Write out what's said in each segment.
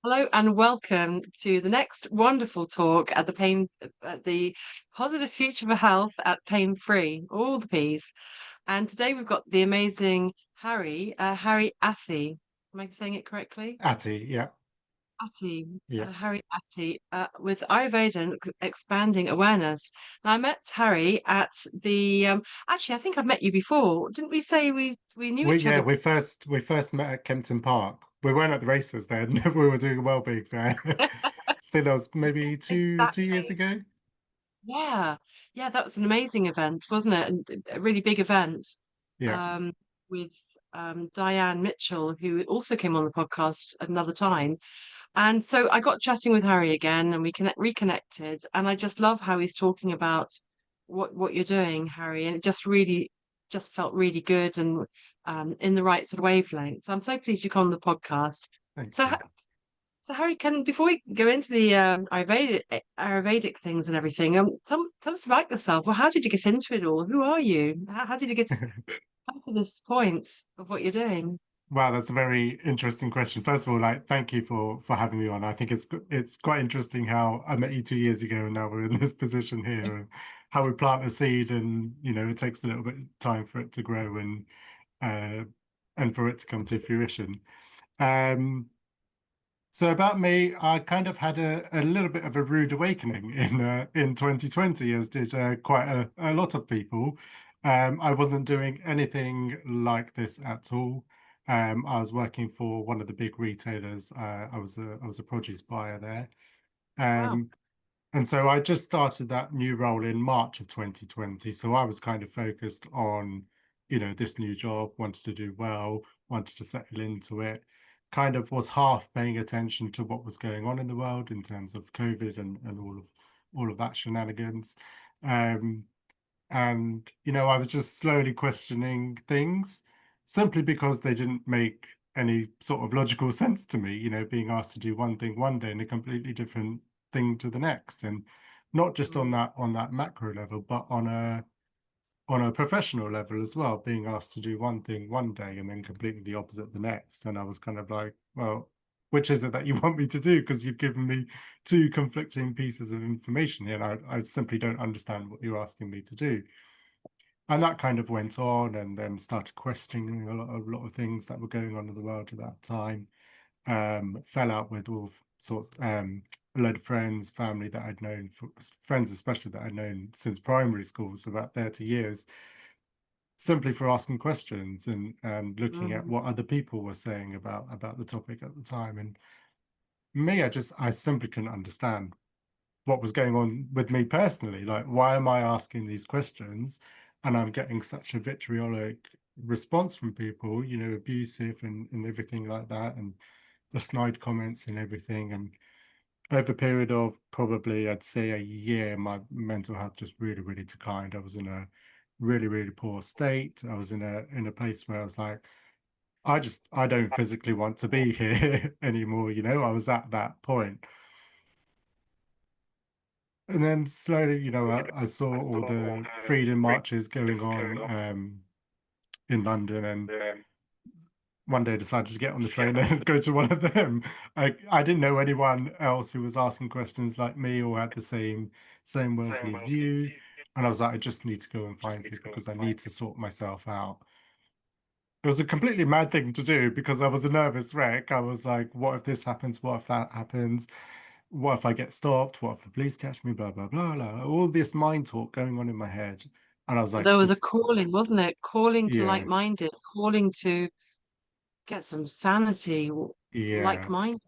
Hello and welcome to the next wonderful talk at the positive future for health at Pain Free, all the P's. And today we've got the amazing Harry Athi. Am I saying it correctly? Atty, yeah, Athi, yeah. Harry Athi, with Ayurveda and expanding awareness. Now, I met Harry at actually, I think I've met you before. Didn't we say we knew We each yeah, other? we first met at Kempton Park. We weren't at the races then. We were doing a well-being fair. I think that was maybe two years Exactly. ago. Yeah, yeah, that was an amazing event, wasn't it? And a really big event Yeah. um, with Diane Mitchell, who also came on the podcast another time. And so I got chatting with Harry again, and reconnected. And I just love how he's talking about what you're doing, Harry, and it just felt really good and in the right sort of wavelength. So I'm so pleased you come on the podcast. Thank So you. so Harry, can before we go into the Ayurvedic things and everything, tell us about yourself. Well, how did you get into it all? Who are you? How did you come to this point of what you're doing? Wow, that's a very interesting question. First of all, like, thank you for having me on. I think it's quite interesting how I met you 2 years ago, and now we're in this position here, and how we plant a seed, and it takes a little bit of time for it to grow uh, and for it to come to fruition. Um, So about me, I kind of had a little bit of a rude awakening in 2020, as did quite a lot of people. I wasn't doing anything like this at all. I was working for one of the big retailers. I was a produce buyer there. Wow. Um, and so I just started that new role in March of 2020. So I was kind of focused on, this new job, wanted to do well, wanted to settle into it, kind of was half paying attention to what was going on in the world in terms of COVID and all of that shenanigans. Um, and, I was just slowly questioning things simply because they didn't make any sort of logical sense to me, being asked to do one thing one day and a completely different thing to the next. And not just on Mm. that macro level, but on a professional level as well, being asked to do one thing one day and then completely the opposite the next. And I was kind of like, well, which is it that you want me to do? Because you've given me two conflicting pieces of information here, and I simply don't understand what you're asking me to do. And that kind of went on, and then started questioning a lot of things that were going on in the world at that time. Fell out with all sorts, a load of friends, family that I'd known, friends especially that I'd known since primary school, so about 30 years, simply for asking questions and looking at Mm. what other people were saying about the topic at the time. And me, I simply couldn't understand what was going on with me personally. Like, why am I asking these questions? And I'm getting such a vitriolic response from people, abusive and everything like that, and the snide comments and everything. And over a period of probably, I'd say, a year, my mental health just really, really declined. I was in a really, really poor state. I was in a place where I was like, I don't physically want to be here anymore. I was at that point. And then slowly, I saw all the freedom marches going on in London, and one day I decided to get on the train and go to one of them. I didn't know anyone else who was asking questions like me or had the same worldly view. And I was like, I just need to go and find people because I need to sort myself out. It was a completely mad thing to do because I was a nervous wreck. I was like, what if this happens? What if that happens? What if I get stopped? What if the police catch me? Blah, blah, blah, blah. All this mind talk going on in my head. And I was There like, was a just, calling, wasn't it? Calling to yeah, like-minded, calling to get some sanity, yeah, like-minded.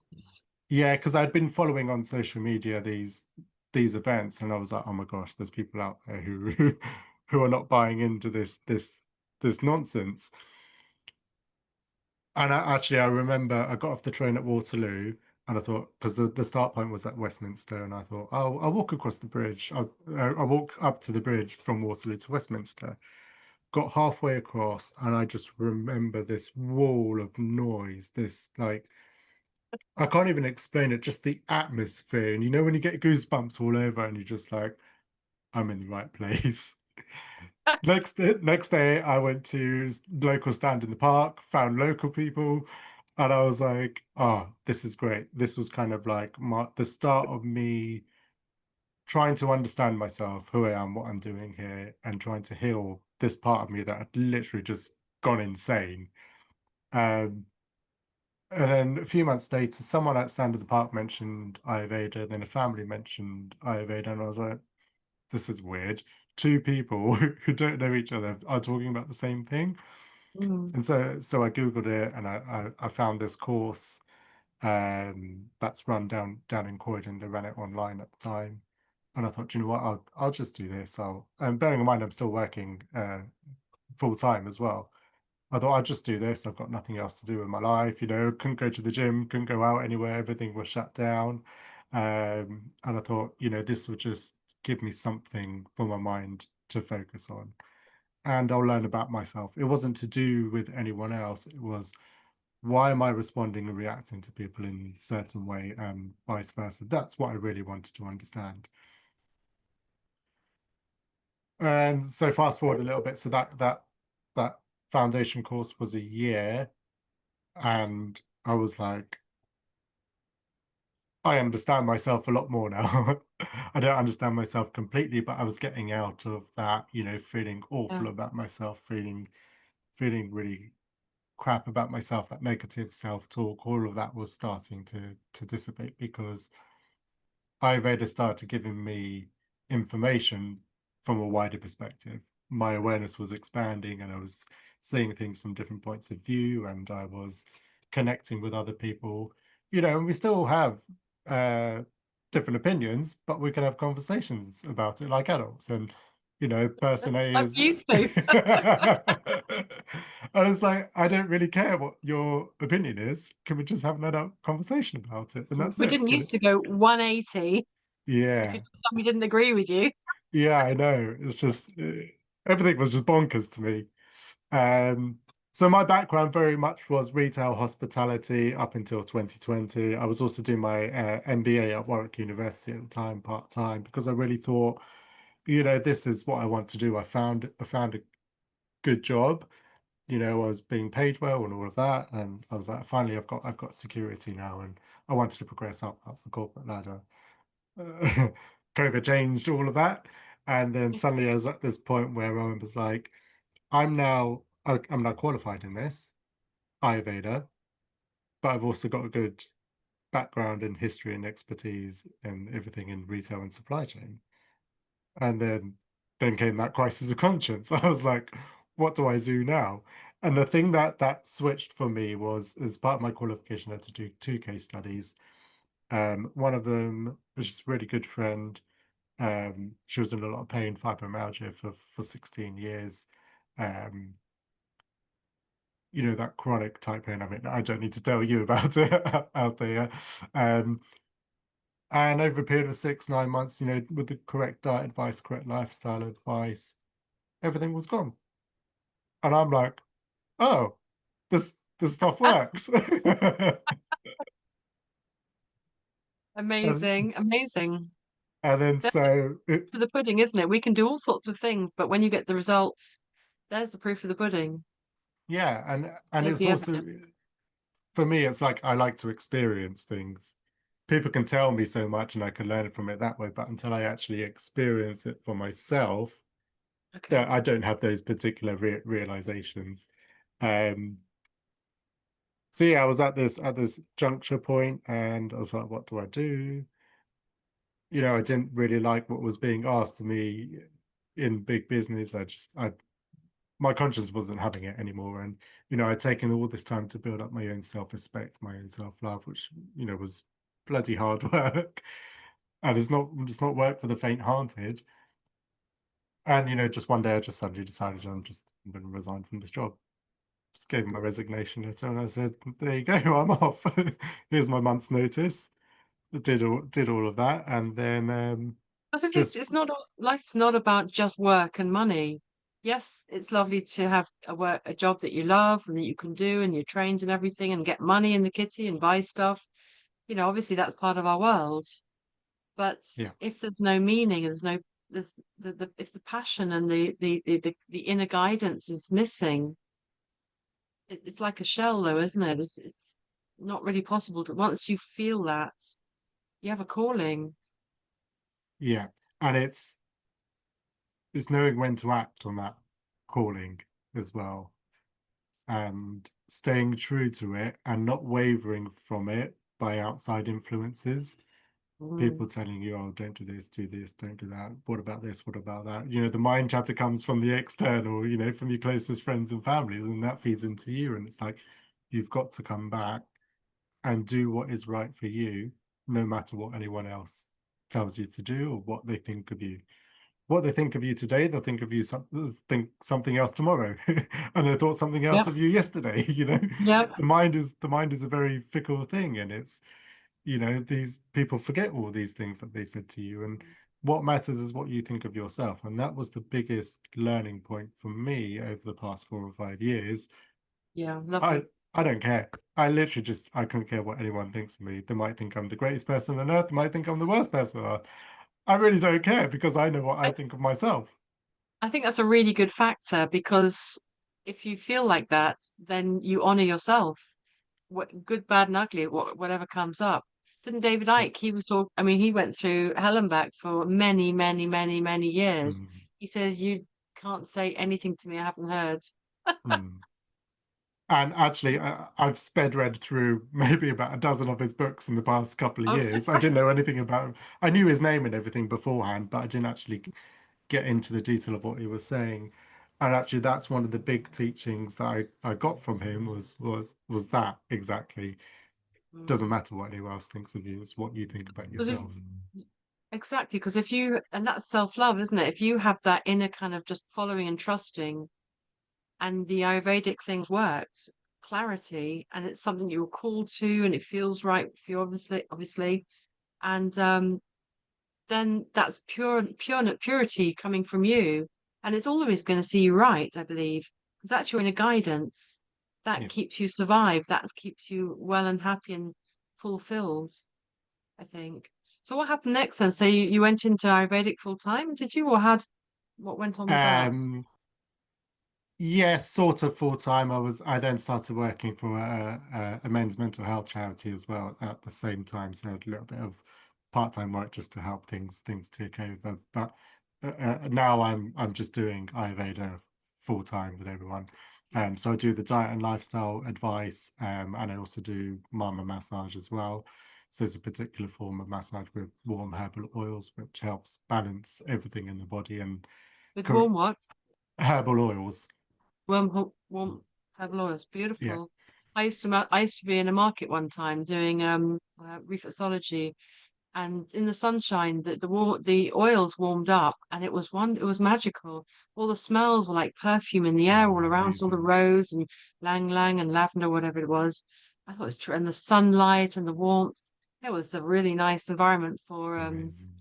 yeah. Because I'd been following on social media these events, and I was like, oh my gosh, there's people out there who who are not buying into this nonsense. And I remember I got off the train at Waterloo, and I thought, because the start point was at Westminster, and I thought, I'll walk across the bridge. I'll walk up to the bridge from Waterloo to Westminster. Got halfway across, and I just remember this wall of noise, this, like, I can't even explain it, just the atmosphere. And when you get goosebumps all over, and you're just like, I'm in the right place. Next day, I went to local stand in the park, found local people. And I was like, oh, this is great. This was kind of like the start of me trying to understand myself, who I am, what I'm doing here, and trying to heal this part of me that had literally just gone insane. Um, and then a few months later, someone at Standard Park mentioned Ayurveda, then a family mentioned Ayurveda, and I was like, this is weird. Two people who don't know each other are talking about the same thing. Mm. And so I Googled it and I found this course that's run down in Croydon. They ran it online at the time. And I thought, you know what, I'll just do this. And bearing in mind I'm still working full time as well. I thought I'd just do this. I've got nothing else to do in my life, couldn't go to the gym, couldn't go out anywhere, everything was shut down. And I thought, this would just give me something for my mind to focus on. And I'll learn about myself. It wasn't to do with anyone else. It was, why am I responding and reacting to people in a certain way and vice versa? That's what I really wanted to understand. And so fast forward a little bit. So that foundation course was a year, and I was like, I understand myself a lot more now. I don't understand myself completely, but I was getting out of that, feeling Yeah. awful about myself, feeling really crap about myself, that negative self-talk, all of that was starting to dissipate because Ayurveda started giving me information from a wider perspective. My awareness was expanding and I was seeing things from different points of view and I was connecting with other people, and we still have uh, different opinions, but we can have conversations about it like adults. And, person A Like is. we used to. And it's like, I don't really care what your opinion is. Can we just have an adult conversation about it? And that's We it. didn't used to go 180 if you Yeah. somebody didn't agree with you. Yeah, I know. It's just everything was just bonkers to me. Um, so my background very much was retail hospitality up until 2020. I was also doing my MBA at Warwick University at the time, part-time, because I really thought, this is what I want to do. I found a good job. I was being paid well and all of that, and I was like, finally, I've got security now, and I wanted to progress up the corporate ladder. COVID changed all of that. And then suddenly I was at this point where I was like, I'm now qualified in this, Ayurveda, but I've also got a good background in history and expertise and everything in retail and supply chain. And then came that crisis of conscience. I was like, what do I do now? And the thing that switched for me was, as part of my qualification, I had to do two case studies. One of them was just a really good friend. She was in a lot of pain, fibromyalgia for 16 years. Um, that chronic type pain. I mean, I don't need to tell you about it out there. Um, and over a period of 6, 9 months, with the correct diet advice, correct lifestyle advice, everything was gone. And I'm like, oh, this stuff works. and, Amazing, amazing. and then That's the so it, proof of the pudding, isn't it? We can do all sorts of things, but when you get the results, there's the proof of the pudding. yeah, and There's it's the also, evidence. for me, it's like I like to experience things. People can tell me so much and I can learn from it that way, but until I actually experience it for myself, that Okay. I don't have those particular realizations. Um, so yeah, I was at this juncture point and I was like, what do I do? I didn't really like what was being asked of me in big business. I my conscience wasn't having it anymore. And, I'd taken all this time to build up my own self-respect, my own self-love, which, was bloody hard work. And it's not work for the faint-hearted. And, just one day I just suddenly decided I'm going to resign from this job. Just gave him my resignation letter and I said, there you go, I'm off. Here's my month's notice. I did all of that. And then Because if just, it's not life's not about just work and money. Yes, it's lovely to have a job that you love and that you can do and you're trained and everything and get money in the kitty and buy stuff. Obviously that's part of our world. But yeah. if there's no meaning, there's if the passion and the inner guidance is missing, it's like a shell though, isn't it? not really possible to, once you feel that, you have a calling. Yeah. And it's knowing when to act on that calling as well, and staying true to it and not wavering from it by outside influences. Mm. People telling you, oh, don't do this, don't do that. What about this? What about that? You know, the mind chatter comes from the external, you know, from your closest friends and families, and that feeds into you. And it's like, you've got to come back and do what is right for you, no matter what anyone else tells you to do or what they think of you. What they think of you today, they'll think of you think something else tomorrow, and they thought something else Yep. of you yesterday. You know, Yep. the mind is a very fickle thing, and it's, you know, these people forget all these things that they've said to you, and what matters is what you think of yourself. And that was the biggest learning point for me over the past 4 or 5 years. Yeah. I Lovely. I don't care. I literally just, I couldn't care what anyone thinks of me. They might think I'm the greatest person on earth. They might think I'm the worst person on earth. I really don't care because I know what I I, think of myself. I think that's a really good factor because if you feel like that, then you honor yourself. What good, bad, and ugly, whatever comes up. Didn't David Yeah. Icke, he was talk I mean, he went through hell and back for many, many, many, many years. Mm, He says, you can't say anything to me I haven't heard. mm. And actually, I've sped read through maybe about a dozen of his books in the past couple of Oh, years. I didn't know anything about him. I knew his name and everything beforehand, but I didn't actually get into the detail of what he was saying. And actually, that's one of the big teachings that I got from him was that exactly. Doesn't mm. matter what anyone else thinks of you, it's what you think about 'Cause if, yourself. exactly, because if you, and that's self-love, isn't it? If you have that inner kind of just following and trusting, and the Ayurvedic things worked, clarity, and it's something you're called to, and it feels right for you, obviously, and then that's purity coming from you, and it's always going to see you right, I believe, because that's your inner guidance that Yeah. keeps you survive, that keeps you well and happy and fulfilled, I think. So what happened next then? So you went into Ayurvedic full time, did you, or what went on with that? Um, Yes, sort of full time. I then started working for a men's mental health charity as well at the same time. So a little bit of part-time work just to help things take over. But now I'm just doing Ayurveda full time with everyone. So I do the diet and lifestyle advice, and I also do mama massage as well. So it's a particular form of massage with warm herbal oils, which helps balance everything in the body and With cor- warm what? herbal oils. Warm herbal oils, Yeah. beautiful. I used to be in a market one time doing reflexology, and in the sunshine, the oils warmed up, and it was magical. All the smells were like perfume in the air Oh, all around, so all the amazing. rose and lang lang and lavender, whatever it was. I thought it was true, and the sunlight and the warmth. It was a really nice environment for Amazing.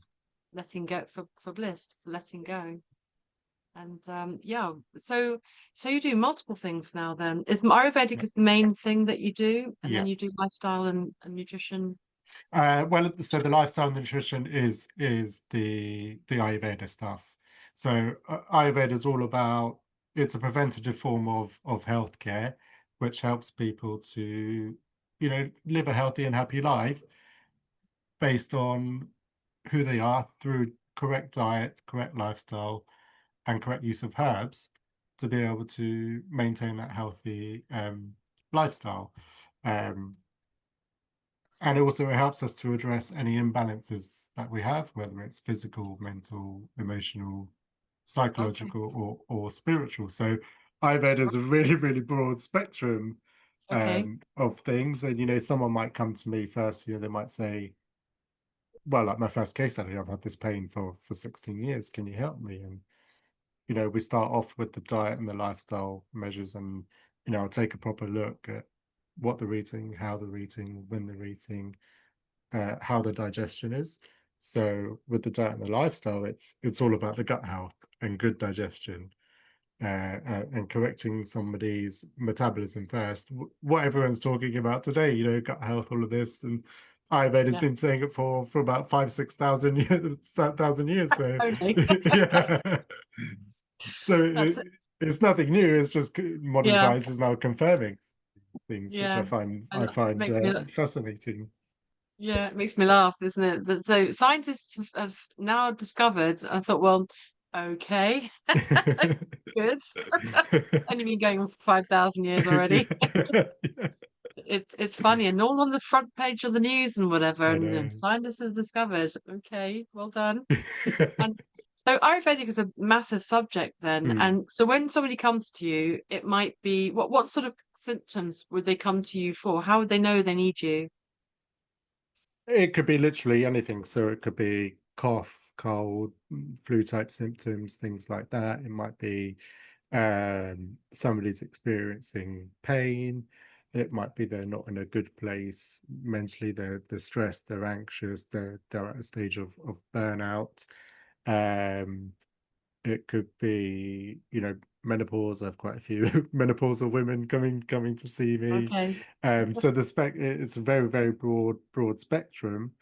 letting go, for bliss, for letting go. And yeah, so you do multiple things now then. Is Ayurvedic Yeah. is the main thing that you do, and then Yeah. you do lifestyle and nutrition. Well, so the lifestyle and nutrition is the Ayurveda stuff. So Ayurveda is all about, it's a preventative form of healthcare, which helps people to, you know, live a healthy and happy life based on who they are through correct diet, correct lifestyle, and correct use of herbs to be able to maintain that healthy lifestyle. Um, and also it helps us to address any imbalances that we have, whether it's physical, mental, emotional, Okay, psychological, or spiritual. So Ayurveda is a really, really broad spectrum okay. of things. And, you know, someone might come to me first, you know, they might say, well, like my first case study, I've had this pain for 16 years. Can you help me? And, you know, we start off with the diet and the lifestyle measures, and, you know, I'll take a proper look at what they're eating, how they're eating, when they're eating, how the digestion is. So with the diet and the lifestyle, it's all about the gut health and good digestion, and correcting somebody's metabolism first. What everyone's talking about today, you know, gut health, all of this, and Ayurveda has Yeah, been saying it for about 5, 6 thousand years, thousand years. So totally. yeah, so That's it. it's nothing new. It's just modern Yeah. science is now confirming. things, which Yeah. I And find makes me fascinating. yeah, it makes me laugh, isn't it? That so scientists have now discovered, I thought, well, okay, good. Only been going on for 5,000 years already. Yeah. It's funny, and all on the front page of the news and whatever, I and know. scientists have discovered. Okay, well done. And so Ayurvedic is a massive subject then. Hmm. And so when somebody comes to you, it might be what sort of symptoms would they come to you for? How would they know they need you? It could be literally anything. So it could be cough, cold, flu type symptoms, things like that. It might be somebody's experiencing pain. It might be they're not in a good place mentally. They're stressed. They're anxious. They're at a stage of burnout. Um, it could be, menopause. I have quite a few menopausal women coming to see me. Okay, So it's a very, very broad spectrum.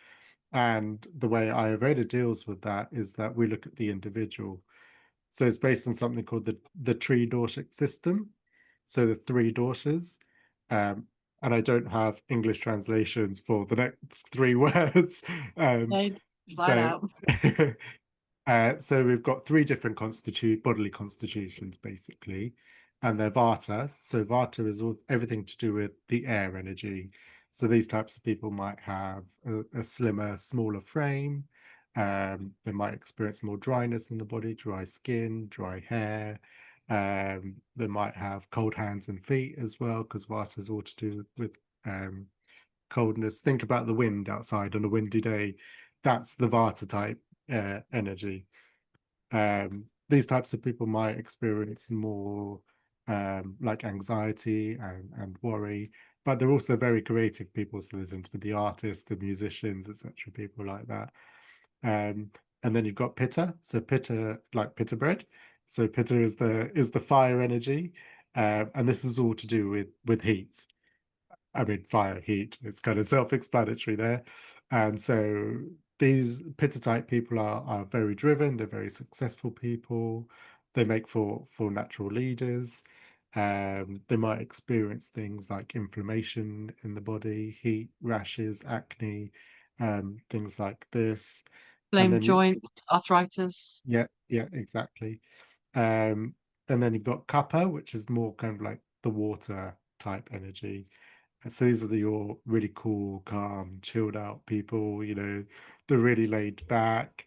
And the way Ayurveda deals with that is that we look at the individual. So it's based on something called the tree doshic system. So the three doshas. Um, and I don't have English translations for the next three words. Um, okay, fly it so out. so we've got three different bodily constitutions, basically, and they're Vata. So Vata is everything to do with the air energy. So these types of people might have a slimmer, smaller frame. They might experience more dryness in the body, dry skin, dry hair. They might have cold hands and feet as well, because Vata is all to do with coldness. Think about the wind outside on a windy day. That's the Vata type energy. These types of people might experience more like anxiety and worry, but they're also very creative people. So there's into the artists, the musicians, etc., people like that. Um, and then you've got Pitta. So Pitta, like Pitta bread. So Pitta is the fire energy, and this is all to do with heat. I mean, fire, heat, it's kind of self-explanatory there. And so these Pitta type people are very driven, they're very successful people, they make for natural leaders. They might experience things like inflammation in the body, heat, rashes, acne, things like this. And Blame then you, joint, arthritis. yeah, yeah, exactly. Um, and then you've got Kapha, which is more kind of like the water type energy. And so these are your really cool, calm, chilled out people, they're really laid back,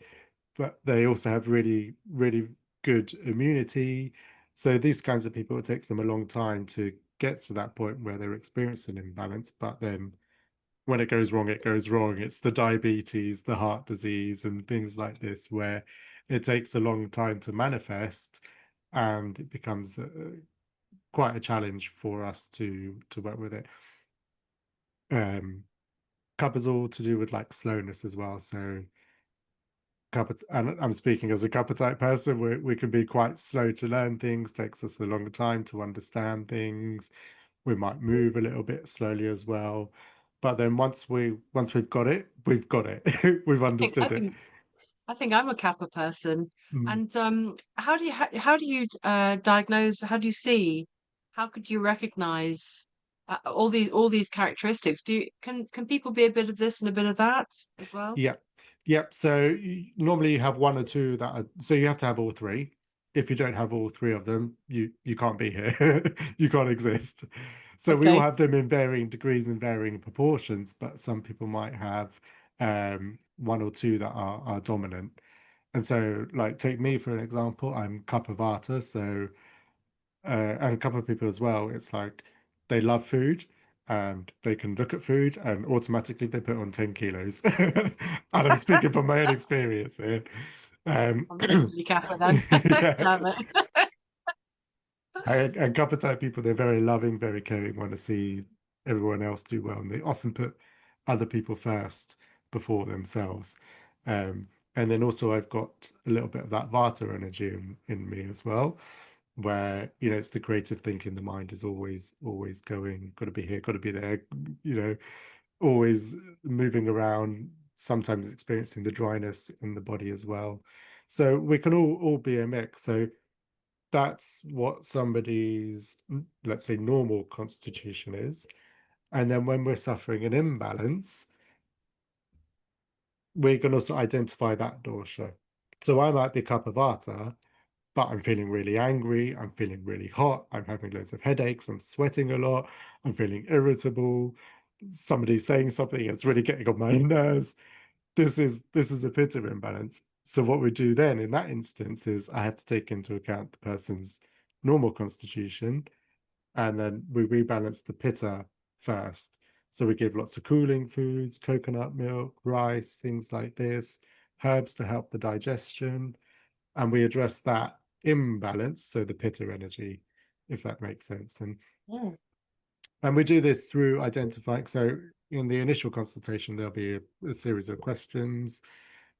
but they also have really, really good immunity. So these kinds of people, it takes them a long time to get to that point where they're experiencing imbalance, but then when it goes wrong, it goes wrong. It's the diabetes, the heart disease, and things like this, where it takes a long time to manifest, and it becomes quite a challenge for us to work with it. Um, Cuppa's all to do with like slowness as well. So Cuppa, and I'm speaking as a Cuppa type person, we can be quite slow to learn things, takes us a longer time to understand things. We might move a little bit slowly as well. But then once we've got it, we've got it. We've I think I understood it. think I think I'm a Kappa person. Mm. And how do you diagnose? How do you see? How could you recognize all these characteristics? Do you can people be a bit of this and a bit of that as well? Yeah. Yep. So normally you have one or two that are, so you have to have all three. If you don't have all three of them, you can't be here. You can't exist. So we all Okay. have them in varying degrees and varying proportions, but some people might have one or two that are dominant. And so, like, take me for an example. I'm Kapavata, so and a couple of people as well. It's like they love food and they can look at food and automatically they put on 10 kilos. And I'm speaking from my own experience here. Um, I'm definitely Kappa then. yeah. Damn it. And couple type people, they're very loving, very caring, want to see everyone else do well. And they often put other people first before themselves. And then also I've got a little bit of that Vata energy in me as well, where, it's the creative thinking, the mind is always going, got to be here, got to be there, you know, always moving around, sometimes experiencing the dryness in the body as well. So we can all be a mix. So that's what somebody's, let's say, normal constitution is. And then when we're suffering an imbalance, we can also identify that dosha. So I might be kapha vata, but I'm feeling really angry, I'm feeling really hot, I'm having loads of headaches, I'm sweating a lot, I'm feeling irritable, somebody's saying something, it's really getting on my nerves. This is a pitta imbalance. So what we do then in that instance is I have to take into account the person's normal constitution, and then we rebalance the pitta first. So we give lots of cooling foods, coconut milk, rice, things like this, herbs to help the digestion, and we address that imbalance, so the pitta energy, if that makes sense. Mm. And we do this through identifying. So in the initial consultation, there'll be a series of questions.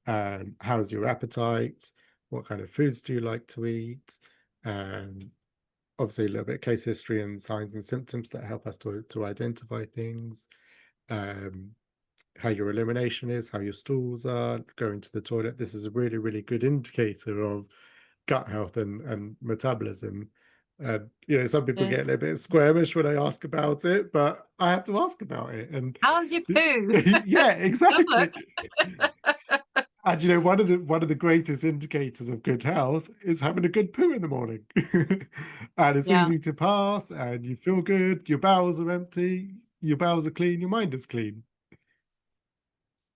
How's your appetite? What kind of foods do you like to eat? Obviously, a little bit of case history and signs and symptoms that help us to identify things. How your elimination is, how your stools are, going to the toilet. This is a really, really good indicator of gut health and metabolism. And some people get a Yes. little bit squirmish when I ask about it, but I have to ask about it. And How's your poo? yeah, Have a exactly. look. And one of the greatest indicators of good health is having a good poo in the morning. And it's Yeah, easy to pass, and you feel good, your bowels are empty, your bowels are clean, your mind is clean.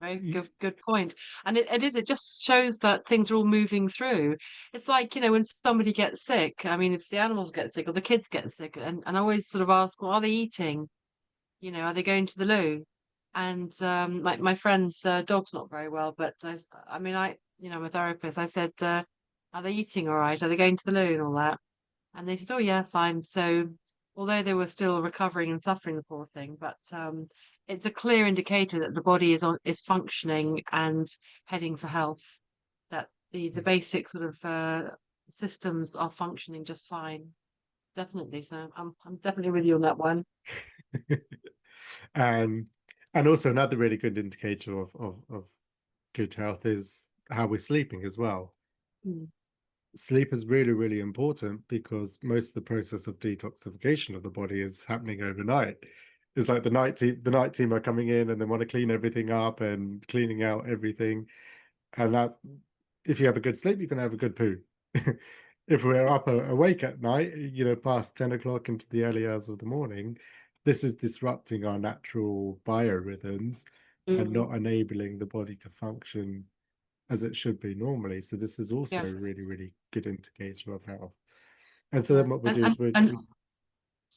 very good point. And it just shows that things are all moving through. It's like, when somebody gets sick, I mean, if the animals get sick or the kids get sick, and I always sort of ask, well, are they eating? Are they going to the loo? And my friend's dog's not very well, but I mean, I'm a therapist. I said, are they eating all right? Are they going to the loo and all that? And they said, oh yeah, fine. So although they were still recovering and suffering, the poor thing, but it's a clear indicator that the body is functioning and heading for health. That the basic sort of systems are functioning just fine. Definitely. So I'm definitely with you on that one. um, and also another really good indicator of good health is how we're sleeping as well. Mm. Sleep is really, really important because most of the process of detoxification of the body is happening overnight. It's like the night team are coming in and they want to clean everything up and cleaning out everything. And that, if you have a good sleep, you can have a good poo. If we're up awake at night, past 10 o'clock into the early hours of the morning, this is disrupting our natural biorhythms and Mm. not enabling the body to function as it should be normally. So this is also Yeah. a really, really good indicator of health. And so Yeah. then what we And do and is we, and we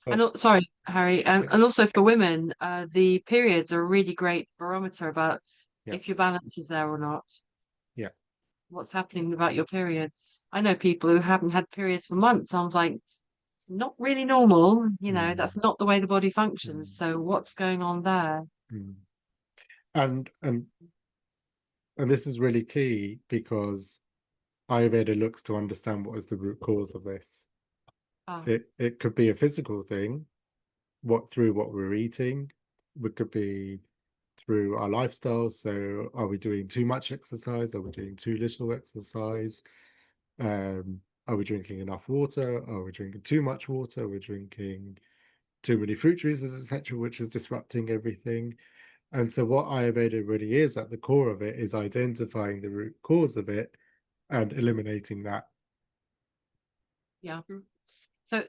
and oh, sorry, Harry, yeah, and also for women, the periods are a really great barometer about yeah, if your balance is there or not. yeah. What's happening about your periods? I know people who haven't had periods for months. I was like, it's not really normal. Mm, That's not the way the body functions. mm, So what's going on there? mm. And this is really key because Ayurveda looks to understand what is the root cause of this. Ah, It could be a physical thing, through what we're eating. It could be through our lifestyle. So are we doing too much exercise? Are we doing too little exercise? Are we drinking enough water? Are we drinking too much water? Are we drinking too many fruit juices, etc., which is disrupting everything? And so what Ayurveda really is at the core of it is identifying the root cause of it and eliminating that. yeah.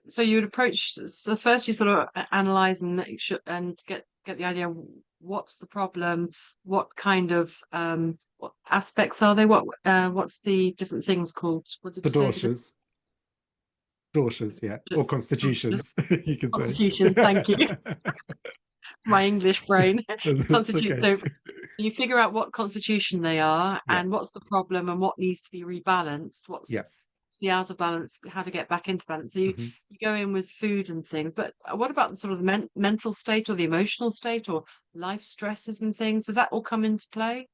So you would approach. So first, you sort of analyze and make sure and get the idea. What's the problem? What kind of what aspects are they? What's the different things called? What did The you say? The doshas, yeah, or different constitutions, you can say. constitution. Thank you. My English brain. That's Constitute. okay. So you figure out what constitution they are Yeah, and what's the problem and what needs to be rebalanced. What's yeah. the out of balance, how to get back into balance. So Mhm. you go in with food and things, but what about the sort of the mental state or the emotional state or life stresses and things? Does that all come into play?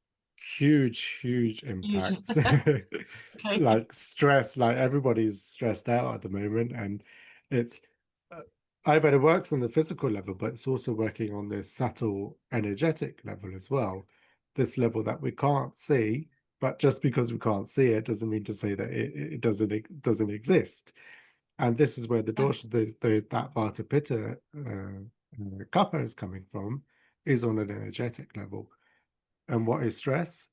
Huge Huge. impacts. Okay. Like stress, like everybody's stressed out at the moment, and it's uh, Ayurveda works on the physical level, but it's also working on the subtle energetic level as well. This level that we can't see, but just because we can't see it doesn't mean to say that it doesn't exist. And this is where the Yeah. dosha, that Vata Pitta kapha is coming from, is on an energetic level. And what is stress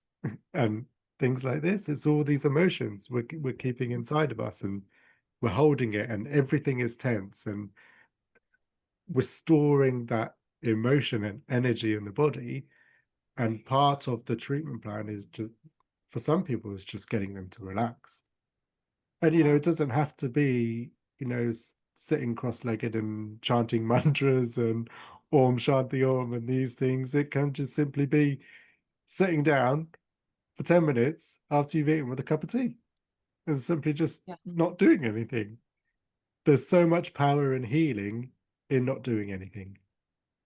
and things like this? It's all these emotions we're keeping inside of us, and we're holding it, and everything is tense, and we're storing that emotion and energy in the body. And part of the treatment plan is just, for some people, is just getting them to relax. And Yeah. it doesn't have to be, sitting cross-legged and chanting mantras and Om Shanti Om and these things. It can just simply be sitting down for 10 minutes after you've eaten with a cup of tea and simply just Yeah. not doing anything. There's so much power in healing in not doing anything.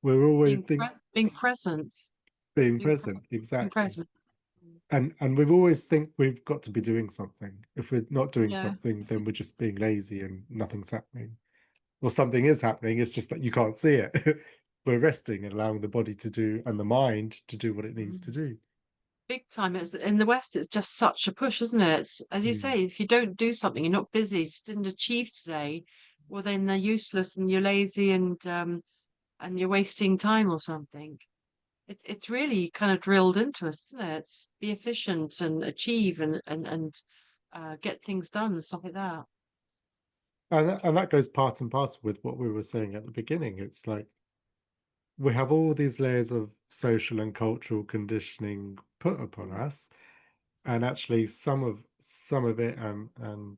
We're always Being present. being Being present, present. Being exactly. present. And we've always think we've got to be doing something. If we're not doing Yeah. something, then we're just being lazy and nothing's happening. Or something is happening, it's just that you can't see it. We're resting and allowing the body to do, and the mind to do what it needs to Mm. do. Big time. It's in the West, it's just such a push, isn't it? As you Mm. say, if you don't do something, you're not busy, didn't achieve today, well then they're useless and you're lazy and you're wasting time or something. It's really kind of drilled into us, isn't it? Be efficient and achieve and get things done and stuff like that. And that goes part and parcel with what we were saying at the beginning. It's like we have all these layers of social and cultural conditioning put upon us, and actually some of it, and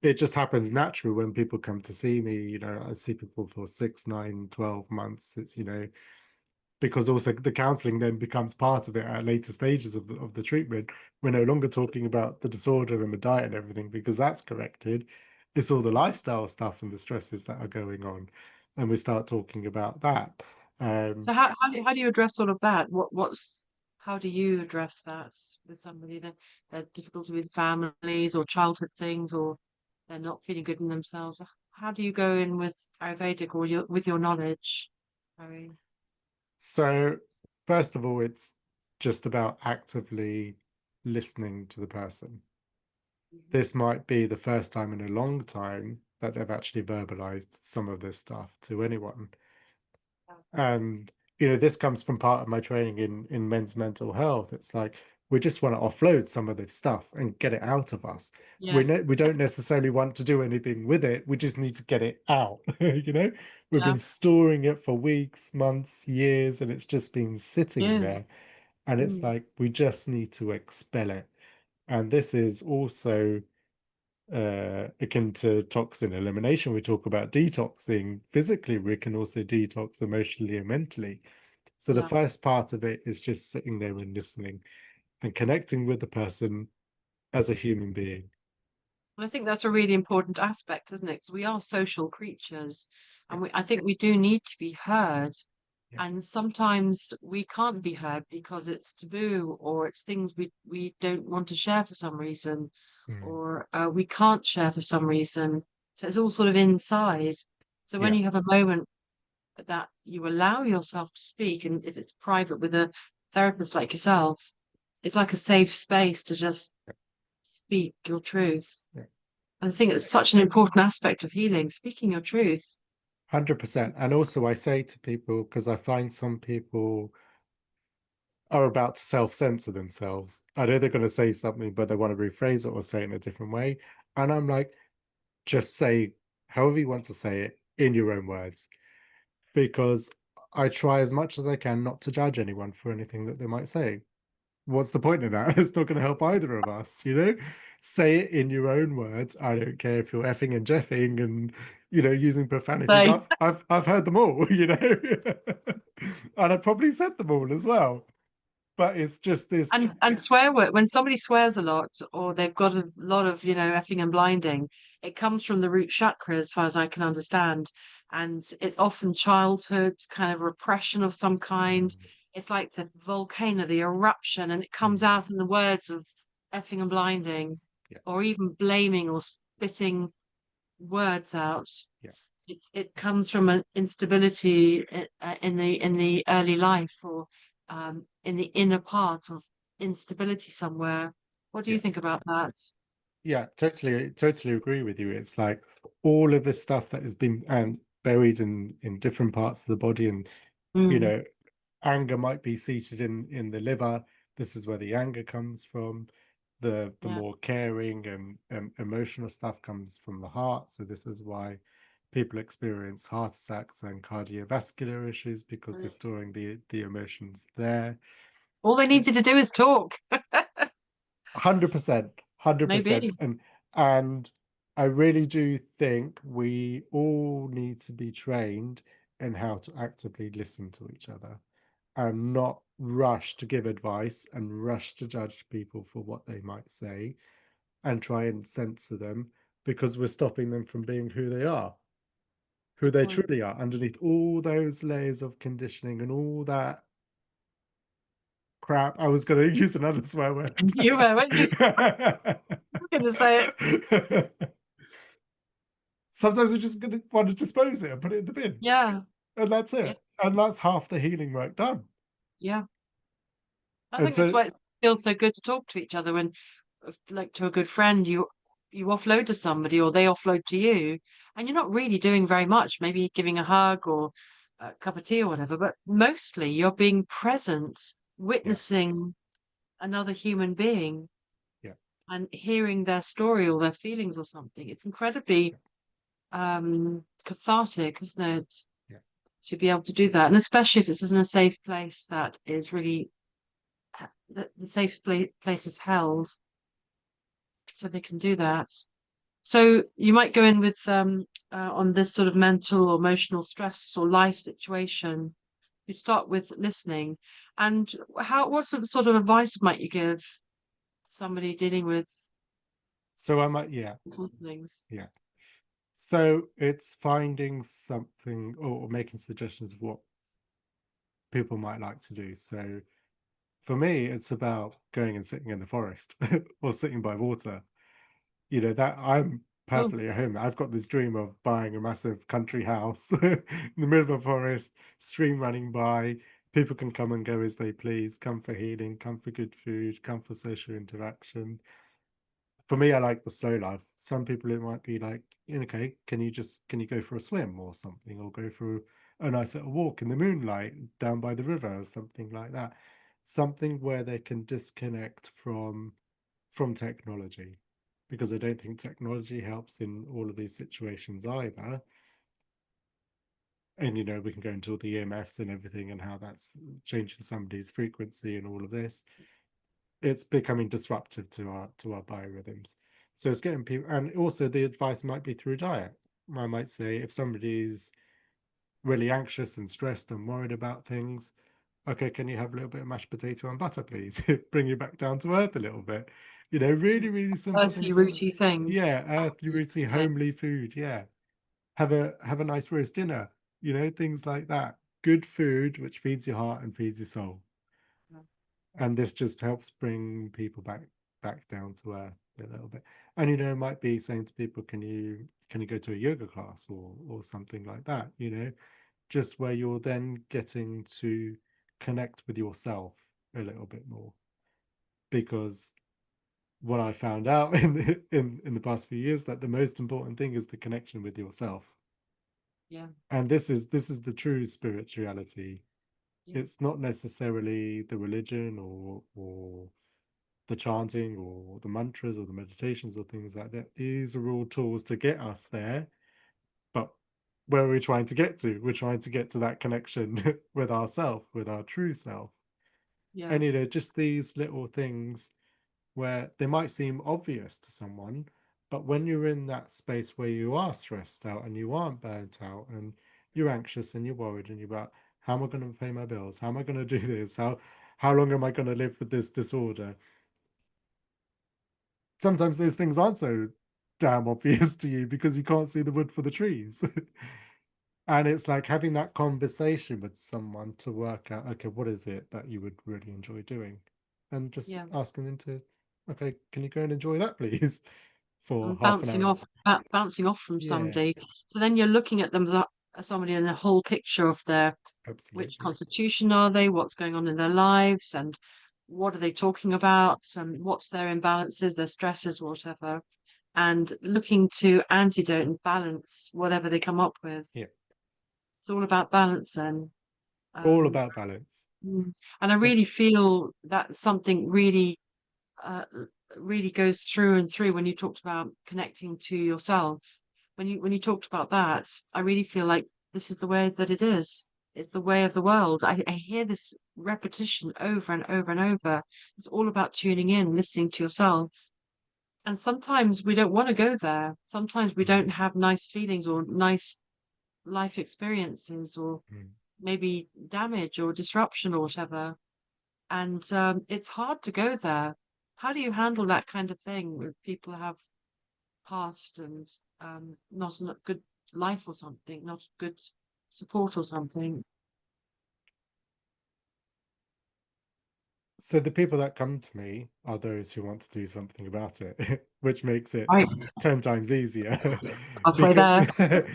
it just happens naturally when people come to see me. I see people for 6, 9, 12 months. It's, because also the counseling then becomes part of it at later stages of the treatment. We're no longer talking about the disorder and the diet and everything, because that's corrected. It's all the lifestyle stuff and the stresses that are going on, and we start talking about that. So um how do you address all of that? How do you address that with somebody that they're difficulty with families or childhood things or they're not feeling good in themselves? How do you go in with Ayurvedic or with your knowledge? Harry? so first of all, it's just about actively listening to the person. Mhm. This might be the first time in a long time that they've actually verbalized some of this stuff to anyone. And this comes from part of my training in men's mental health. It's like we just want to offload some of this stuff and get it out of us. Yeah, We don't necessarily want to do anything with it. We just need to get it out. We've yeah, been storing it for weeks, months, years, and it's just been sitting yeah. there. And it's Mm. like we just need to expel it. And this is also akin to toxin elimination. We talk about detoxing physically, we can also detox emotionally and mentally. So the Yeah. first part of it is just sitting there and listening and connecting with the person as a human being. Well, I think that's a really important aspect, isn't it? Because we are social creatures, Yeah, and I think we do need to be heard. yeah, And sometimes we can't be heard because it's taboo or it's things we don't want to share for some reason, mm, or we can't share for some reason. So it's all sort of inside. So when yeah, you have a moment that you allow yourself to speak, and if it's private with a therapist like yourself, it's like a safe space to just speak your truth. yeah. And I think it's such an important aspect of healing, speaking your truth. 100%. And also, I say to people, because I find some people are about to self-censor themselves. I know they're going to say something, but they want to rephrase it or say it in a different way. And I'm like, just say however you want to say it in your own words, because I try as much as I can not to judge anyone for anything that they might say. What's the point of that? It's not going to help either of us. Say it in your own words. I don't care if you're effing and jeffing and using profanities. So I've heard them all. And I probably said them all as well. But it's just this. and swear word when somebody swears a lot or they've got a lot of effing and blinding, it comes from the root chakra as far as I can understand, and it's often childhood kind of repression of some kind. Mm, It's like the volcano, the eruption, and it comes mm, out in the words of effing and blinding, yeah, or even blaming or spitting words out. yeah, It comes from an instability in the early life or in the inner part of instability somewhere. What do you yeah. think about that? Yeah, totally agree with you. It's like all of this stuff that has been buried in different parts of the body, and you Mm, know, anger might be seated in the liver. This is where the anger comes from. The yeah, more caring and emotional stuff comes from the heart. So this is why people experience heart attacks and cardiovascular issues, because they're right. storing the emotions there. All they It, needed to do is talk. 100%, 100%. Maybe. And I really do think we all need to be trained in how to actively listen to each other and not rush to give advice and rush to judge people for what they might say and try and censor them, because we're stopping them from being who Good they point. truly are underneath all those layers of conditioning and all that crap. I was going to use another swear word. You were, weren't you? I'm going to say it. Sometimes we're just going to want to dispose it and put it in the bin, Yeah. and that's Yeah. it. And that's half the healing work done. Yeah. I And think that's so, why it feels so good to talk to each other when, like to a good friend, you offload to somebody or they offload to you, and you're not really doing very much, maybe giving a hug or a cup of tea or whatever, but mostly you're being present, yeah, witnessing another human being yeah, and hearing their story or their feelings or something. It's incredibly yeah, cathartic, isn't it, yeah, to be able to do that, and especially if it's in a safe place that is really the safe place is held, so they can do that. So you might go in with on this sort of mental or emotional stress or life situation. You start with listening, and what sort of advice might you give somebody dealing with so I might, yeah, all sorts of things? yeah. So it's finding something or making suggestions of what people might like to do. So for me, it's about going and sitting in the forest or sitting by water. That I'm Oh, perfectly at home. I've got this dream of buying a massive country house in the middle of a forest, stream running by. People can come and go as they please, come for healing, come for good food, come for social interaction. For me, I like the slow life. Some people, it might be like, okay, can you go for a swim or something, or go for a nice little walk in the moonlight down by the river or something like that. Something where they can disconnect from technology, because I don't think technology helps in all of these situations either. And we can go into all the EMFs and everything and how that's changing somebody's frequency and all of this. It's becoming disruptive to our biorhythms. So it's getting people, and also the advice might be through diet. I might say, if somebody's really anxious and stressed and worried about things, okay, can you have a little bit of mashed potato and butter, please? Bring you back down to earth a little bit. Really, really simple earthy, things like that. rooty things. Yeah, earthly, rooty, Yeah. homely food. Yeah, have a nice roast dinner. Things like that. Good food which feeds your heart and feeds your soul. And this just helps bring people back down to earth a little bit. And it might be saying to people, can you go to a yoga class or something like that, just where you're then getting to connect with yourself a little bit more. Because what I found out in the past few years, that the most important thing is the connection with yourself. Yeah. And this is the true spirituality. Yeah. It's not necessarily the religion or the chanting or the mantras or the meditations or things like that. These are all tools to get us there. But where are we trying to get to? We're trying to get to that connection with ourself, with our true self. Yeah. And just these little things where they might seem obvious to someone, but when you're in that space where you are stressed out and you aren't burnt out and you're anxious and you're worried and you're about, how am I going to pay my bills? How am I going to do this? How long am I going to live with this disorder? Sometimes those things aren't so damn obvious to you because you can't see the wood for the trees. And it's like having that conversation with someone to work out, okay, what is it that you would really enjoy doing? And just Yeah. asking them to, okay, can you go and enjoy that, please, for And half an hour? bouncing off from Yeah, somebody. So then you're looking at them as somebody in a whole picture of their which absolutely. constitution are they, what's going on in their lives, and what are they talking about, and what's their imbalances, their stresses, whatever, and looking to antidote and balance whatever they come up with. Yeah. It's all about balance then. All Um, about balance. and I And really feel that something uh, really goes through and through when you talked about connecting to yourself. When you talked about that, I really feel like this is the way that it is. It's the way of the world. I hear this repetition over and over and over. It's all about tuning in, listening to yourself. And sometimes we don't want to go there. Sometimes we mm, don't have nice feelings or nice life experiences or mm. maybe damage or disruption or whatever. And it's hard to go there. How do you handle that kind of thing when people have passed and not a good life or something, not good support or something? So the people that come to me are those who want to do something about it, which makes it Right. 10 times easier Halfway because there.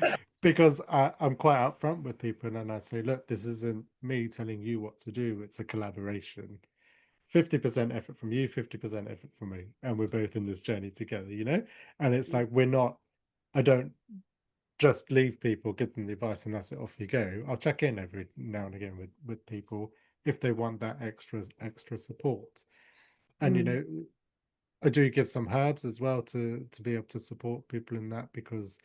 because I'm quite upfront with people and I say, look, this isn't me telling you what to do, it's a collaboration. 50% effort from you, 50% effort from me, and we're both in this journey together, you know? And it's like we're not, I don't just leave people, give them the advice, and that's it, off you go. I'll check in every now and again with people if they want that extra support. And you Mm, know, I do give some herbs as well to be able to support people in that because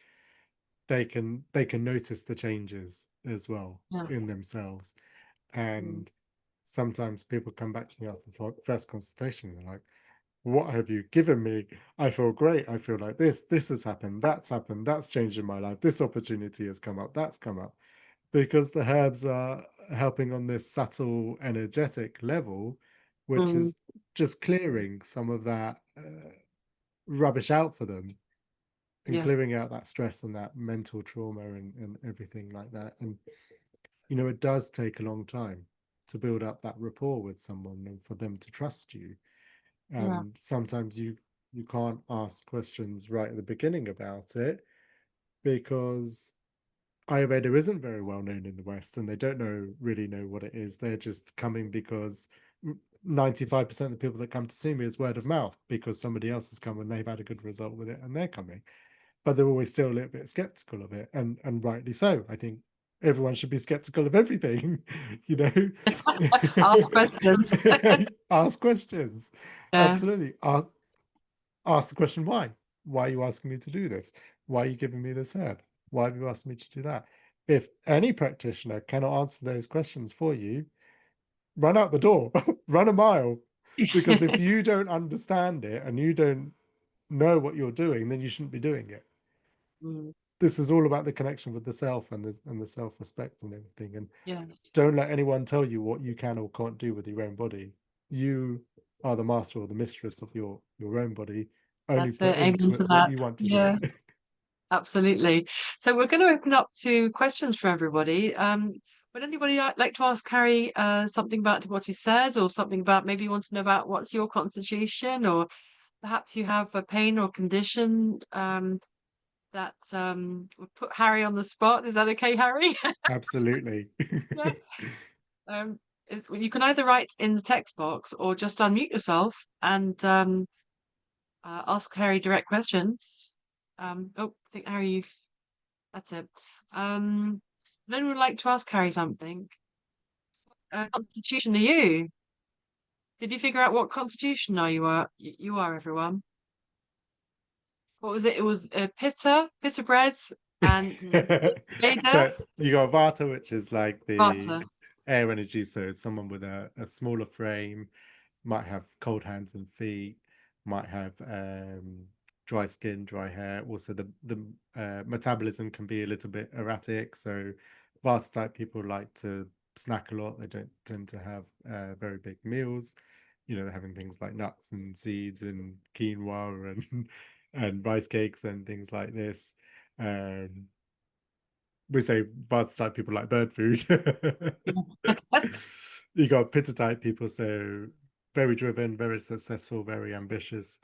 they can notice the changes as well yeah. in themselves. Mm, And sometimes people come back to me after the first consultation and they're like, what have you given me? I feel great. I feel like this has happened, that's changed in my life. This opportunity has come up, that's come up. Because the herbs are helping on this subtle energetic level, which mm, is just clearing some of that rubbish out for them and yeah. clearing out that stress and that mental trauma and everything like that. And, you know, it does take a long time to build up that rapport with someone and for them to trust you. Yeah. And sometimes you can't ask questions right at the beginning about it because Ayurveda isn't very well known in the West and they don't really know what it is. They're just coming because 95% of the people that come to see me is word of mouth because somebody else has come and they've had a good result with it and they're coming. But they're always still a little bit skeptical of it. And rightly so. I think everyone should be skeptical of everything, you know. Ask questions. Ask questions. Yeah. Absolutely. Ask the question why. Why are you asking me to do this? Why are you giving me this herb? Why have you asked me to do that? If any practitioner cannot answer those questions for you, run out the door, run a mile. Because if you don't understand it and you don't know what you're doing, then you shouldn't be doing it. Mm, This is all about the connection with the self and the self-respect and everything. And yeah. don't let anyone tell you what you can or can't do with your own body. You are the master or the mistress of your own body. Only That's put it. Amen into to it what that. you want to do Yeah. it. Absolutely. So we're going to open up to questions for everybody. Would anybody like to ask Harry something about what he said, or something about maybe you want to know about what's your constitution, or perhaps you have a pain or condition that would put Harry on the spot? Is that okay, Harry? Absolutely. Yeah. You can either write in the text box or just unmute yourself and ask Harry direct questions. Oh, I think Harry, you've that's it. Would anyone like to ask Harry something? Constitution are you? Did you figure out what constitution are you are? You are everyone. What was it? It was pitta bread, and Veda, So you got Vata, which is like the Vata. air energy. So it's someone with a smaller frame, might have cold hands and feet, might have dry skin, dry hair. Also, the metabolism can be a little bit erratic. So Vata type people like to snack a lot. They don't tend to have very big meals. You know, they're having things like nuts and seeds and quinoa and and rice cakes and things like this. Um, we say Vata type people like bird food. You got Pitta type people, so very driven, very successful, very ambitious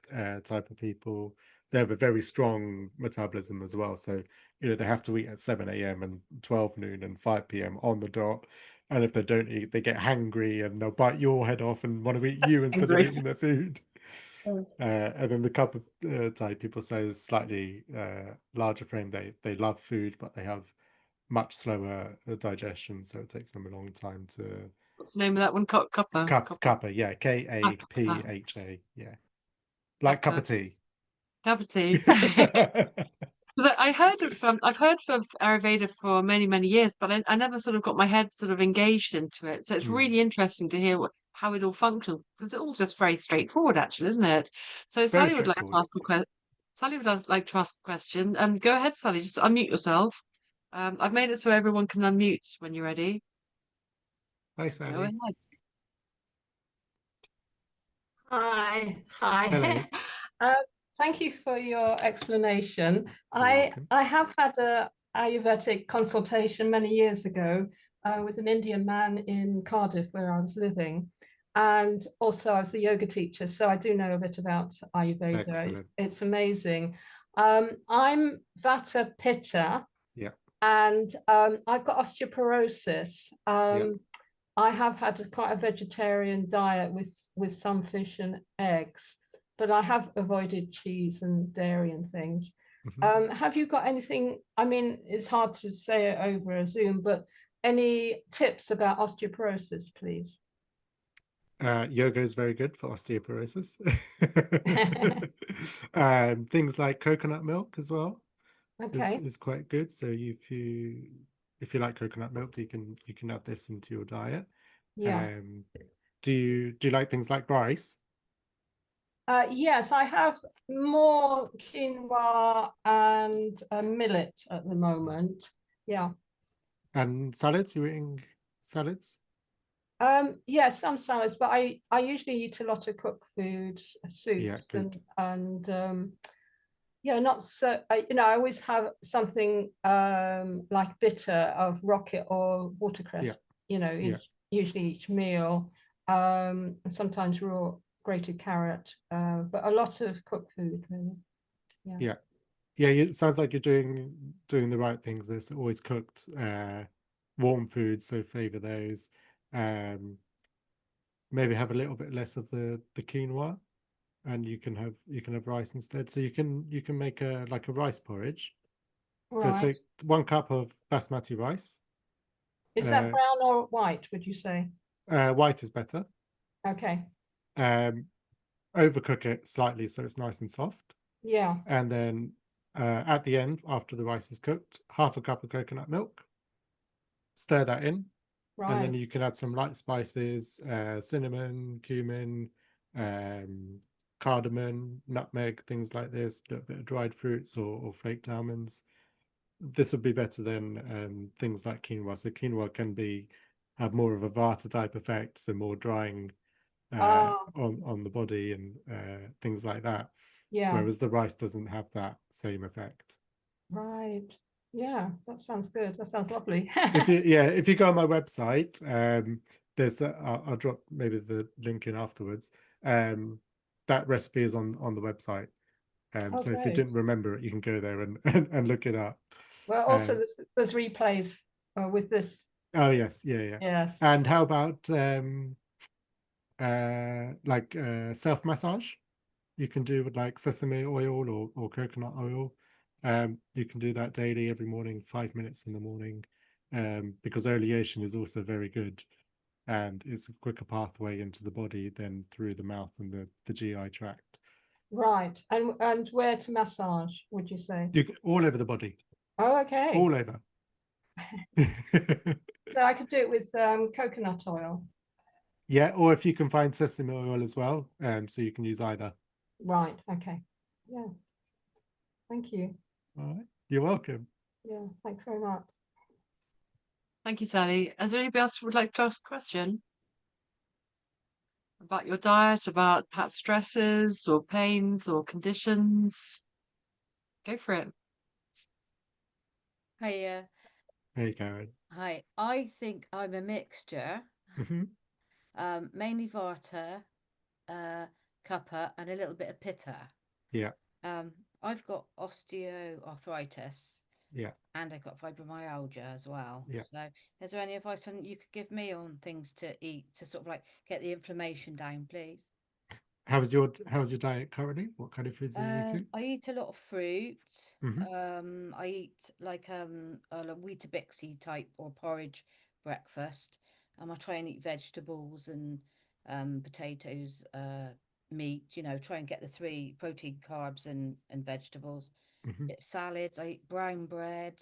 type of people. They have a very strong metabolism as well. So, you know, they have to eat at 7 a.m. and 12 noon and 5 p.m. on the dot And if they don't eat, they get hangry and they'll bite your head off and want to eat you instead of Angry. eating their food. And then the cup type people say is slightly larger frame. They love food, but they have much slower digestion, so it takes them a long time to. What's the name of that one? Copper. Copper. Kappa, yeah, Kapha, yeah, like cup Copper. of tea. Cavity. Because I heard of I've heard of Ayurveda for many, many years, but I never sort of got my head sort of engaged into it. So it's Mm, really interesting to hear how it all functions, because it's all just very straightforward, actually, isn't it? So very Sally would like to straightforward. ask the question. Sally would like to ask the question. Go ahead, Sally. Just unmute yourself. I've made it so everyone can unmute when you're ready. Hi, Go Sally. ahead. Hi, Hello. hi. Uh, Thank you for your explanation. You're I welcome. I have had a Ayurvedic consultation many years ago with an Indian man in Cardiff where I was living, and also I was a yoga teacher, so I do know a bit about Ayurveda. Excellent. It's amazing. I'm Vata Pitta, Yeah, and I've got osteoporosis. yeah. I have had quite a vegetarian diet with some fish and eggs, but I have avoided cheese and dairy and things. Hmm. Have you got anything? I mean, it's hard to say it over a Zoom, but any tips about osteoporosis, please? Yoga is very good for osteoporosis. Things like coconut milk as well Okay. is quite good. So if you like coconut milk, you can add this into your diet. Yeah. Um, do you like things like rice Yes, I have more quinoa and millet at the moment. Yeah. and salads? You eating salads? Yes, some salads, but I usually eat a lot of cooked foods, Yeah, soups, good. and yeah, not so. I always have something like bitter of rocket or Yeah, watercress. yeah, Usually each meal, and sometimes raw grated carrot, but a lot of cooked food, really. Yeah. yeah. Yeah, it sounds like you're doing the right things. There's always cooked, warm foods, so favor those. Um, Maybe have a little bit less of the quinoa, and you can have rice instead. So you can make a like a rice porridge. So Right. take 1 cup of basmati rice. Is that Uh, brown or white, would you say? White is better. Okay. Um, Overcook it slightly so it's nice and soft, Yeah. and then at the end, after the rice is cooked, 1/2 cup of coconut milk. Stir that in, and then Right. you can add some light spices, cinnamon, cumin, um, cardamom, nutmeg, things like this, a little bit of dried fruits or flaked almonds. This would be better than things like quinoa. So quinoa can have more of a vata type effect, so more drying Ah, on the body and things like that. yeah. Whereas the rice doesn't have that same effect. Right. Yeah, that sounds good. That sounds lovely. If you go on my website, I'll drop maybe the link in afterwards. Um, that recipe is on the website. Oh, So if you great. didn't remember it, you can go there and look it up. Well, also Um, there's replays with this. oh yes, yeah, yeah. Yes. And how about like self massage? You can do with like sesame oil or coconut oil. You can do that daily every morning, 5 minutes in the morning, because oleation is also very good, and it's a quicker pathway into the body than through the mouth and the GI tract. Right. And where to massage, would you say? All over the body, Oh, okay. all over. So I could do it with coconut oil. Yeah, or if you can find sesame oil as well, so you can use either. Right. Okay. Yeah. Thank you. All right, you're welcome. Yeah. Thanks very much. Thank you, Sally. Is there anybody else who would like to ask a question about your diet, about perhaps stresses or pains or conditions? Go for it. Hi, Hey, Karen. hi. I think I'm a mixture, Hmm. mainly Vata, Kapha, and a little bit of Pitta. Yeah. I've got osteoarthritis, Yeah. and I've got fibromyalgia as well. Yeah. So is there any advice on you could give me on things to eat to sort of like get the inflammation down, please? How's your diet currently? What kind of foods are you eating? I eat a lot of fruit. Mhm. I eat like a Weetabixy type or porridge breakfast. I try and eat vegetables and potatoes, meat, you know, try and get the three protein, carbs and vegetables. Mhm. Bit of salads. I eat brown bread,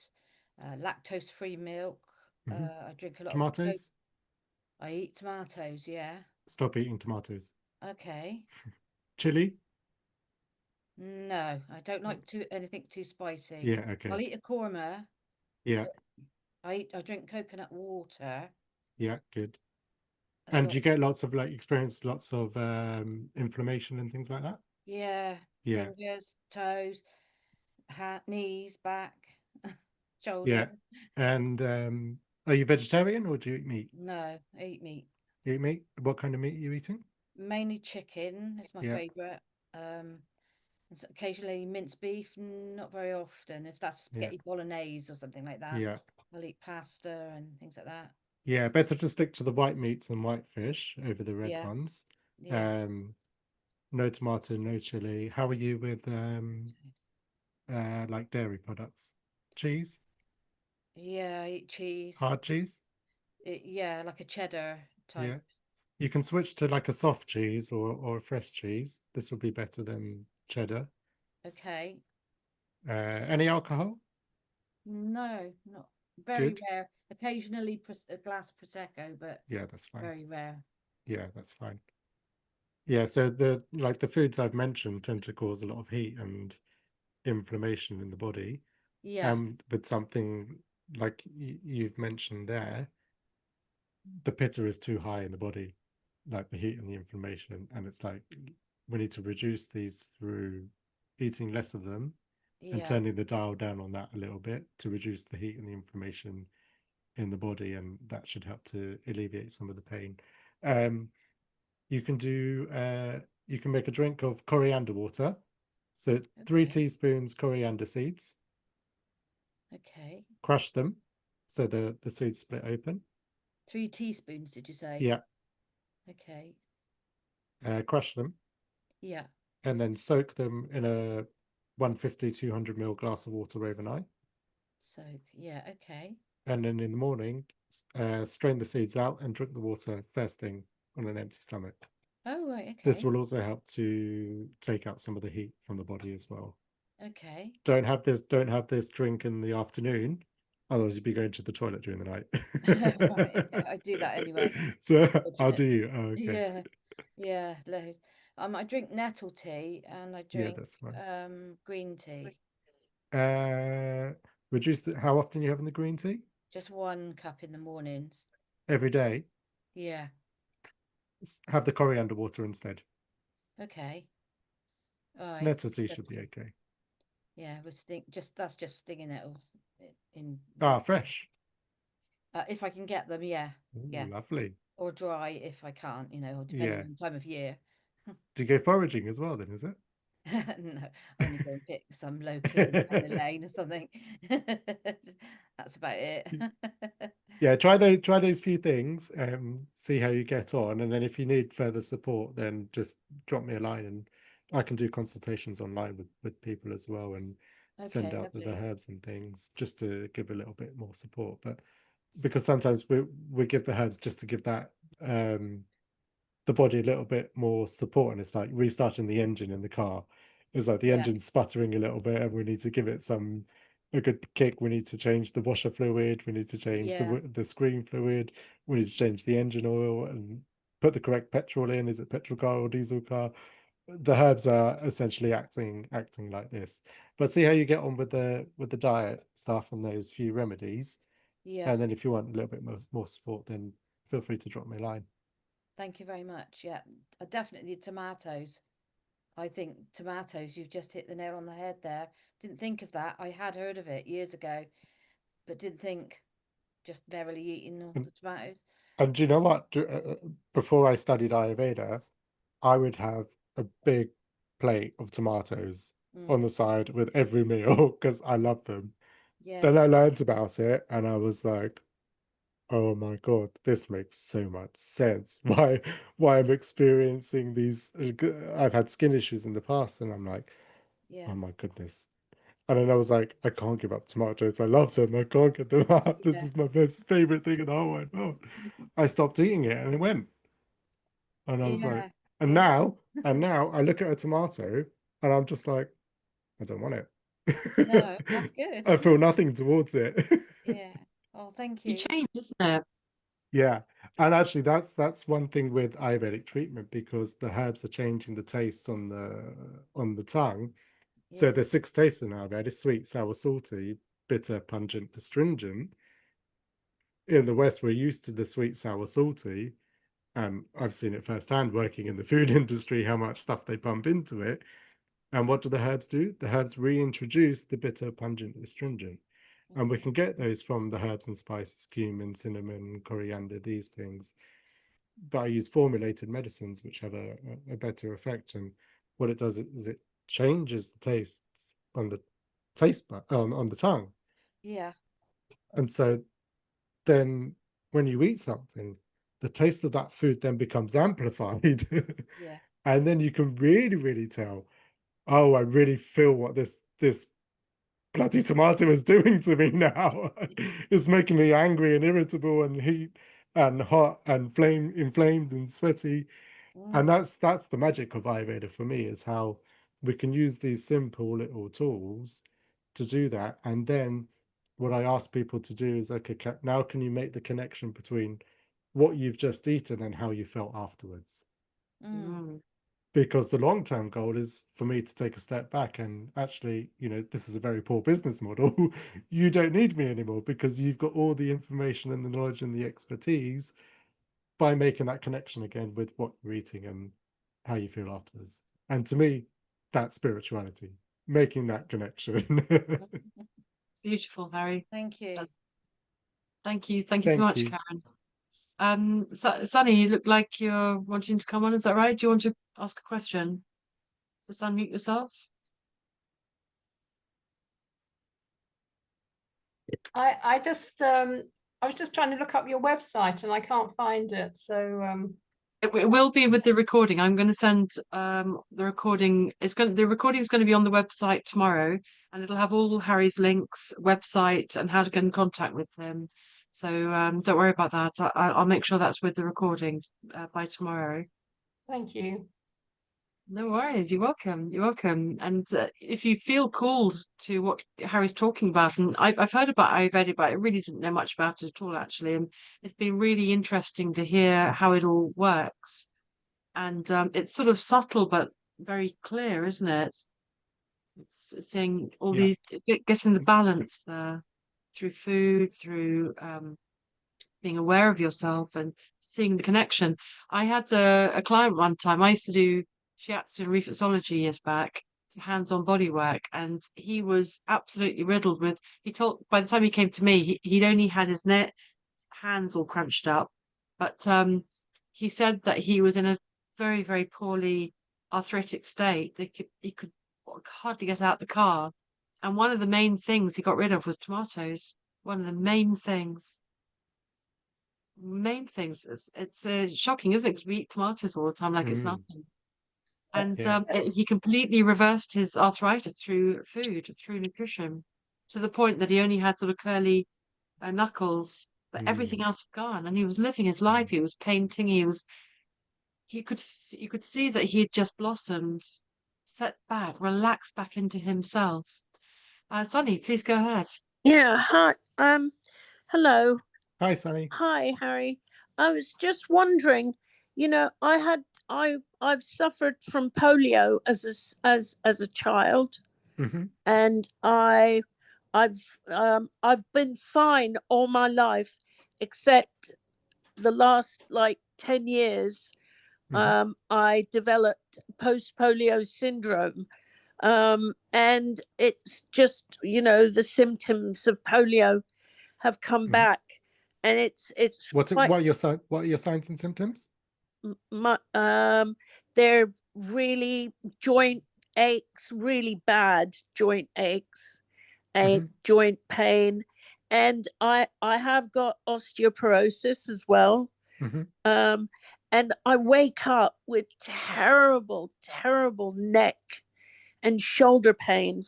lactose-free milk. Mhm. I drink a lot of Tomatoes? I eat tomatoes, yeah. Stop eating tomatoes. Okay. Chili? No, I don't like anything too spicy. Yeah, okay. I'll eat a korma. Yeah, I drink coconut water yeah, good. a And lot. you get lots of experience lots of inflammation and things like that? Yeah, Yeah. fingers, toes, knees, back, Yeah. shoulder. And are you vegetarian or do you eat meat? No, I eat meat. You eat meat? What kind of meat are you eating? Mainly chicken is my Yeah. favorite. Occasionally minced beef, not very often. If that's Yeah. spaghetti bolognese or something like that, Yeah. I'll eat pasta and things like that. Yeah, better to stick to the white meats and white fish over the red Yeah, ones. yeah. No tomato, no chili. How are you with like dairy products? Cheese? Yeah, I eat cheese. Hard cheese? Yeah, like a cheddar Yeah. type. You can switch to like a soft cheese or a fresh cheese. This will be better than cheddar. Okay. Any alcohol? No, not very Good. rare. Occasionally a glass prosecco, but Yeah, that's fine. very rare. Yeah, that's fine. Yeah, so the foods I've mentioned tend to cause a lot of heat and inflammation in the body. Yeah, But something like you've mentioned there, the pitta is too high in the body, like the heat and the inflammation, and it's like we need to reduce these through eating less of them and yeah, turning the dial down on that a little bit to reduce the heat and the inflammation in the body, and that should help to alleviate some of the pain. Um, you can do you can make a drink of coriander water. So 3 teaspoons coriander seeds, okay. crush them so the seeds split open. 3 teaspoons, did you say? Yeah, Okay. crush them Yeah. and then soak them in a 150 200 ml glass of water overnight. So, yeah, okay. And then in the morning, strain the seeds out and drink the water first thing on an empty stomach. Oh, right, This okay. will also help to take out some of the heat from the body as well. Okay. Don't have this drink in the afternoon, otherwise you'd be going to the toilet during the night. Right, I do that anyway, So I'll do fortunately. you. Oh, okay. Yeah, yeah, loads. I drink nettle tea and I Yeah, drink that's fine. green tea. Reduce how often you having the green tea? Just 1 cup in the mornings. Every day. Yeah, Have the coriander water instead. okay. All right. Nettle tea should be okay. Yeah, that's just stinging nettles in Fresh. if I can get them, yeah. Ooh, Yeah. lovely. Or dry if I can't, depending Yeah. on the time of year. Do you go foraging as well then, is it? No, I only go and pick some locally down the lane or something. That's about it. Yeah, try those few things, see how you get on, and then if you need further support, then just drop me a line, and I can do consultations online with people as well, and send Okay, out the lovely. herbs and things just to give a little bit more support. But because sometimes we give the herbs just to give that the body a little bit more support, and it's like restarting the engine in the car. It's like the Yeah, engine's sputtering a little bit and we need to give it a good kick. We need to change the washer fluid, we need to change yeah, the screen fluid, we need to change the engine oil and put the correct petrol in. Is it petrol car or diesel car? The herbs are essentially acting like this. But see how you get on with the diet stuff and those few remedies, yeah. and then if you want a little bit more support, then feel free to drop me a line. Thank you very much. Yeah, definitely tomatoes. I think tomatoes, you've just hit the nail on the head there. Didn't think of that. I had heard of it years ago, but didn't think just merrily eating all and the tomatoes. And do you know what? Before I studied Ayurveda, I would have a big plate of tomatoes on Mm, the side with every meal because I love them. Yeah. Then I learned about it and I was like, oh my God, this makes so much sense. Why I'm experiencing these, I've had skin issues in the past, and I'm like, Yeah. oh my goodness. And then I was like, I can't give up tomatoes. I love them. I can't get them up. This Yeah. is my most favorite thing in the whole wide world. I stopped eating it and it went. And I was like, Yeah. and Yeah. now I look at a tomato and I'm just like, I don't want it. No, that's good. I feel nothing towards it. Yeah. Oh, thank You you. change, isn't it? Yeah. And actually that's one thing with Ayurvedic treatment, because the herbs are changing the tastes on the tongue. So Yeah. there's 6 tastes in Ayurveda: sweet, sour, salty, bitter, pungent, astringent. In the West, we're used to the sweet, sour, salty. And I've seen it firsthand working in the food industry, how much stuff they pump into it. And what do the herbs do? The herbs reintroduce the bitter, pungent, astringent. And we can get those from the herbs and spices, cumin, cinnamon, coriander, these things. But I use formulated medicines, which have a better effect. And what it does is it changes the tastes on the on the tongue. Yeah. And so then when you eat something, the taste of that food then becomes amplified. Yeah. And then you can really, really tell, oh, I really feel what this bloody tomato is doing to me now. It's making me angry and irritable and heat and hot and inflamed and sweaty. And that's the magic of Ayurveda for me, is how we can use these simple little tools to do that. And then what I ask people to do is, okay, now can you make the connection between what you've just eaten and how you felt afterwards? Mm. Because the long-term goal is for me to take a step back and actually, this is a very poor business model. You don't need me anymore because you've got all the information and the knowledge and the expertise, by making that connection again with what you're eating and how you feel afterwards. And to me, that's spirituality, making that connection. Beautiful, Harry. Thank you. Thank you. Thank you so Thank much, you. Karen. Sunny, you look like you're wanting to come on. Is that right? Do you want to ask a question? Just unmute yourself. I was just trying to look up your website and I can't find it. So It will be with the recording. I'm going to send the recording. The recording is going to be on the website tomorrow, and it'll have all Harry's links, website, and how to get in contact with him. So don't worry about that. I'll make sure that's with the recording by tomorrow. thank you. No worries. You're welcome. You're welcome. And if you feel called to what Harry's talking about, and I've heard about Ayurveda, but I really didn't know much about it at all, actually. And it's been really interesting to hear how it all works. And it's sort of subtle, but very clear, isn't it? It's saying all Yeah. these, getting the balance there through food, through being aware of yourself and seeing the connection. I had a client one time. I used to do shiatsu and reflexology years back, hands-on body work, and he was absolutely riddled with. He told by the time he came to me, he'd only had his hands all crunched up, but he said that he was in a very, very poorly arthritic state. He could hardly get out the car, and one of the main things he got rid of was tomatoes. One of the main things. It's shocking, isn't it? Because we eat tomatoes all the time like it's nothing. And Yeah. he completely reversed his arthritis through food, through nutrition, to the point that he only had sort of curly knuckles, but everything else had gone. And he was living his life. He was painting. You could see that he had just blossomed, set back, relaxed back into himself. Sonny, please go ahead. Yeah, hi. Hello. Hi, Sunny. Hi, Harry. I was just wondering, I've suffered from polio as a child, and I've been fine all my life, except the last 10 years. I developed post-polio syndrome, and it's just the symptoms of polio have come back, and it's what are your signs and symptoms? they're really joint aches, really bad joint aches, and joint pain, and I have got osteoporosis as well. And I wake up with terrible neck and shoulder pain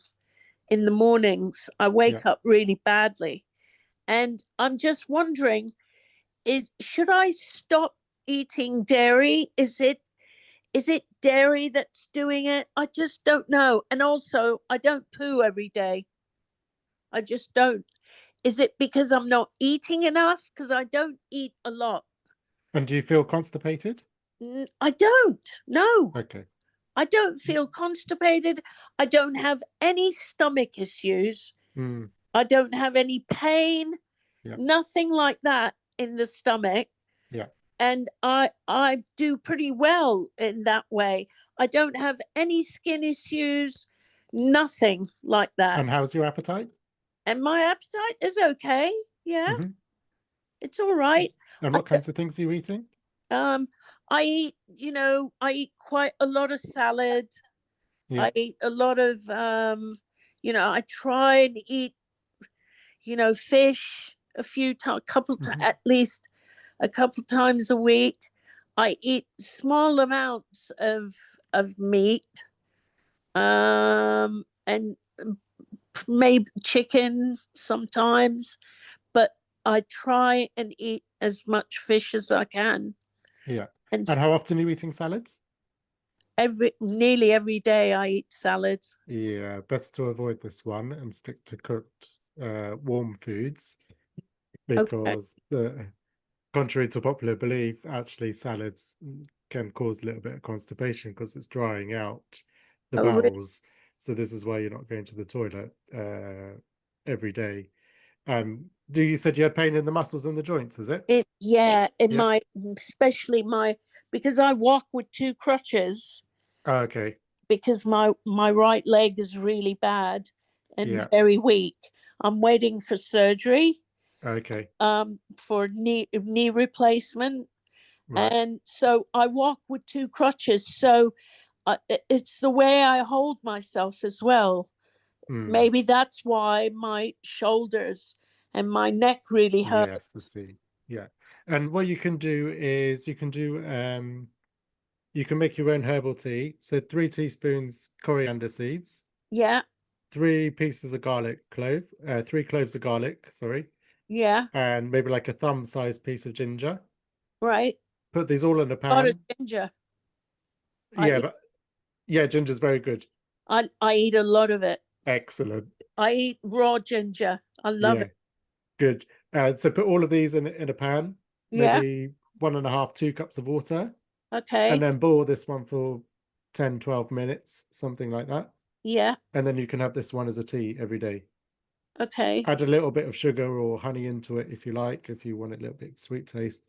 in the mornings. I wake up really badly, and I'm just wondering, should I stop eating dairy? Is it dairy that's doing it? I just don't know. And also, I don't poo every day. I just don't. Is it because I'm not eating enough? Because I don't eat a lot. And do you feel constipated? I don't. No. Okay. I don't feel constipated. I don't have any stomach issues. I don't have any pain. Nothing like that in the stomach. And I do pretty well in that way. I don't have any skin issues, nothing like that. And how's your appetite? And my appetite is okay. Yeah. It's all right. And what kinds of things are you eating? I eat, I eat quite a lot of salad. I eat a lot of, I try and eat, fish at least a couple times a week. I eat small amounts of meat, and maybe chicken sometimes, but I try and eat as much fish as I can. And how often are you eating salads? Nearly every day I eat salads. Yeah, better to avoid this one and stick to cooked warm foods, because contrary to popular belief, actually salads can cause a little bit of constipation because it's drying out the bowels. So this is why you're not going to the toilet every day. You said you had pain in the muscles and the joints, is it? Especially because I walk with 2 crutches. Okay. Because my right leg is really bad and very weak. I'm waiting for surgery. Okay. For knee replacement. And so I walk with 2 crutches. So it's the way I hold myself as well. Maybe that's why my shoulders and my neck really hurt. Yes, I see. Yeah. And what you can do is you can make your own herbal tea. So 3 teaspoons coriander seeds. 3 pieces of garlic clove, 3 cloves of garlic, sorry. And maybe like a thumb-sized piece of ginger. Right. Put these all in a pan. A lot of ginger. Ginger's very good. I eat a lot of it. Excellent. I eat raw ginger. I love it. Good. So put all of these in a pan. Maybe 1.5, 2 cups of water. Okay. And then boil this one for 10, 12 minutes, something like that. And then you can have this one as a tea every day. Okay. Add a little bit of sugar or honey into it if you like, if you want a little bit of sweet taste.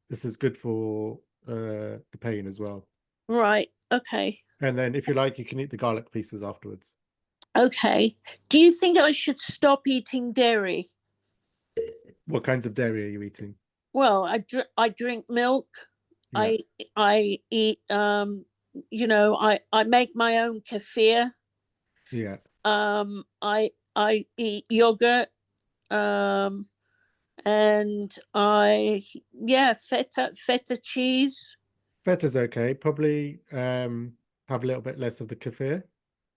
This is good for the pain as well. Right. Okay. And then if you like, you can eat the garlic pieces afterwards. Okay. Do you think I should stop eating dairy? What kinds of dairy are you eating? Well, I drink milk. I eat I make my own kefir. I eat yogurt. And feta cheese. Feta's okay. Probably have a little bit less of the kefir.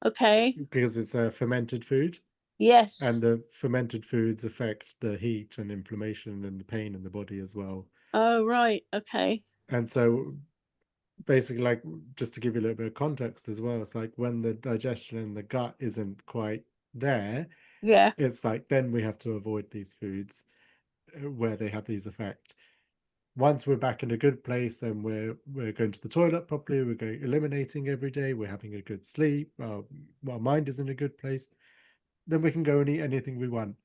Okay. Because it's a fermented food. Yes. And the fermented foods affect the heat and inflammation and the pain in the body as well. Oh, right. Okay. And so basically, like, just to give you a little bit of context as well, it's like when the digestion in the gut isn't quite there, it's like then we have to avoid these foods where they have these effects. Once we're back in a good place, then we're going to the toilet properly, we're going eliminating every day, we're having a good sleep, our mind is in a good place, then we can go and eat anything we want.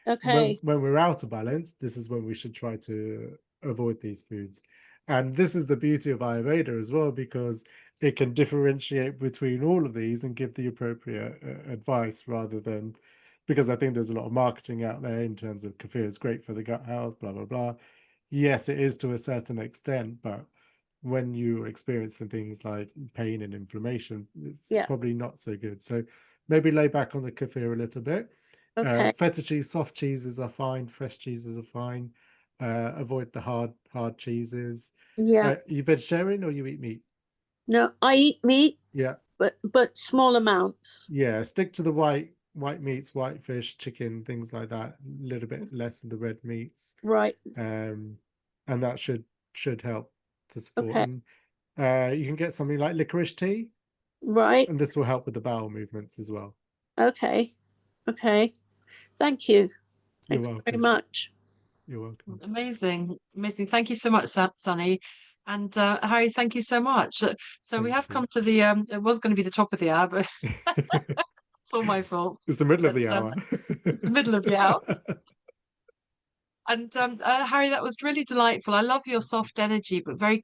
Okay. When we're out of balance, this is when we should try to avoid these foods. And this is the beauty of Ayurveda as well, because it can differentiate between all of these and give the appropriate advice, rather than, because I think there's a lot of marketing out there in terms of kefir is great for the gut health, blah, blah, blah. Yes, it is to a certain extent, but when you're experiencing things like pain and inflammation, it's probably not so good. So maybe lay back on the kefir a little bit. Okay. Feta cheese, soft cheeses are fine. Fresh cheeses are fine. Avoid the hard cheeses. Yeah. You vegetarian or you eat meat? No, I eat meat, Yeah. but small amounts. Yeah. Stick to the white meats, white fish, chicken, things like that. A little bit less of the red meats. Right. And that should help to support. Okay. And you can get something like licorice tea, Right. and this will help with the bowel movements as well. Okay. Okay. Thank you. You're Thanks very welcome. much. You're welcome. Amazing. Thank you so much, Sunny. And Harry, thank you so much. So we Thank have you. come to the it was going to be the top of the hour, but it's all my fault. It's the middle of the But, hour. It's the middle of the hour. And Harry, that was really delightful. I love your soft energy, but very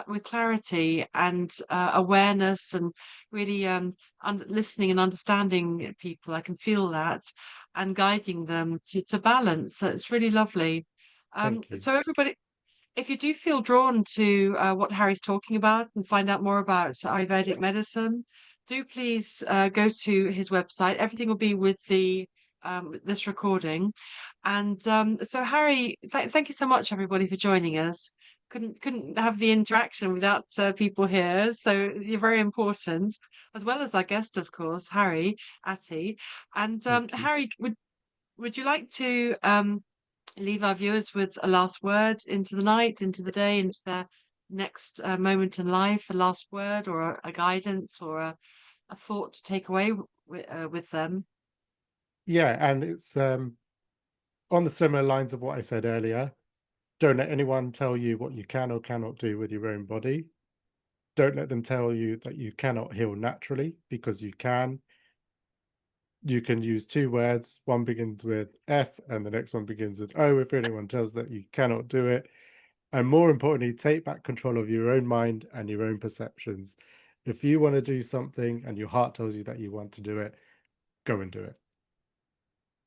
with clarity and awareness, and really listening and understanding people. I can feel that, and guiding them to balance. So it's really lovely. Thank you. So everybody, if you do feel drawn to what Harry's talking about and find out more about Ayurvedic medicine, do please go to his website. Everything will be with the this recording. And so, Harry, thank you so much, everybody, for joining us. Couldn't have the interaction without people here. So you're very important, as well as our guest, of course, Harry Athi. And Thank you. Harry, would you like to leave our viewers with a last word into the night, into the day, into their next moment in life, a last word or a guidance or a thought to take away with them? Yeah, and it's on the similar lines of what I said earlier. Don't let anyone tell you what you can or cannot do with your own body. Don't let them tell you that you cannot heal naturally, because you can. You can use two words. One begins with F and the next one begins with O if anyone tells that you cannot do it. And more importantly, take back control of your own mind and your own perceptions. If you want to do something and your heart tells you that you want to do it, go and do it.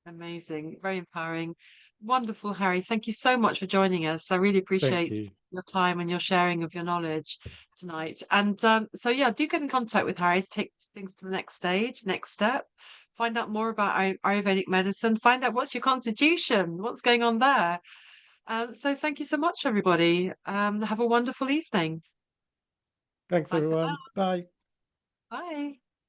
Amazing, very empowering. Wonderful, Harry. Thank you so much for joining us. I really Thank appreciate you. your time and your sharing of your knowledge tonight. And so, yeah, do get in contact with Harry to take things to the next stage, next step. Find out more about Ayurvedic medicine. Find out what's your constitution, what's going on there. So, thank you so much, everybody. Have a wonderful evening. Thanks, Bye for now. everyone. Bye. Bye.